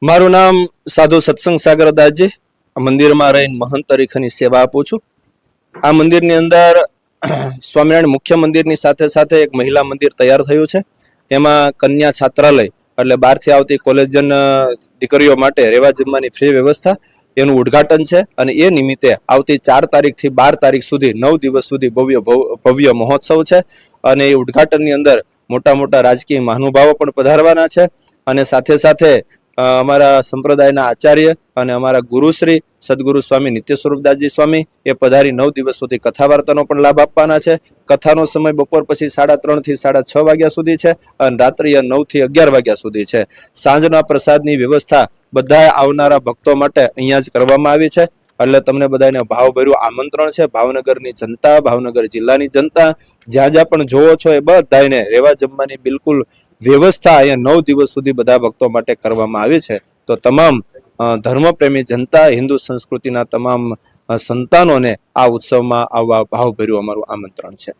મારું નામ સાધુ સત્સંગ સાગર દાસજી. મંદિરમાં રહીને મહંત તરીકેની સેવા આપું છું. આ મંદિરની અંદર સ્વામિનારાયણ મુખ્ય મંદિરની સાથે સાથે એક મહિલા મંદિર તૈયાર થયું છે. એમાં કન્યા છાત્રાલય એટલે બહારથી આવતી કોલેજન દીકરીઓ માટે રહેવા જમવાની ફ્રી વ્યવસ્થા એનું ઉદ્ઘાટન છે. અને એ નિમિત્તે આવતી 4 તારીખથી 12 તારીખ સુધી 9 દિવસ સુધી ભવ્ય મહોત્સવ છે. અને એ ઉદ્ઘાટનની અંદર મોટા મોટા રાજકીય મહાનુભાવો પણ પધારવાના છે. અને સાથે સાથે અમારા સંપ્રદાયના આચાર્ય અને અમારા ગુરુશ્રી સદગુરુ સ્વામી નિત્ય સ્વરૂપદાસજી સ્વામી એ પધારી 9 દિવસ સુધી કથા વાર્તાનો પણ લાભ આપવાના છે. કથાનો સમય બપોર પછી 3:30 થી 6:30 વાગ્યા સુધી છે અને રાત્રે 9 થી 11 વાગ્યા સુધી છે. સાંજના પ્રસાદની વ્યવસ્થા બધા આવનારા ભક્તો માટે અહીંયા જ કરવામાં આવી છે. એટલે તમને બધાને ભાવભર્યું આમંત્રણ છે. ભાવનગરની જનતા, ભાવનગર જિલ્લાની જનતા જ્યાં જ્યાં પણ જોવો છો એ બધાને રહેવા જમવાની બિલકુલ વ્યવસ્થા અહીંયા 9 દિવસ સુધી બધા ભક્તો માટે કરવામાં આવી છે. તો તમામ ધર્મપ્રેમી જનતા, હિન્દુ સંસ્કૃતિના તમામ સંતાનોને આ ઉત્સવમાં આવવા ભાવભર્યું અમારું આમંત્રણ છે.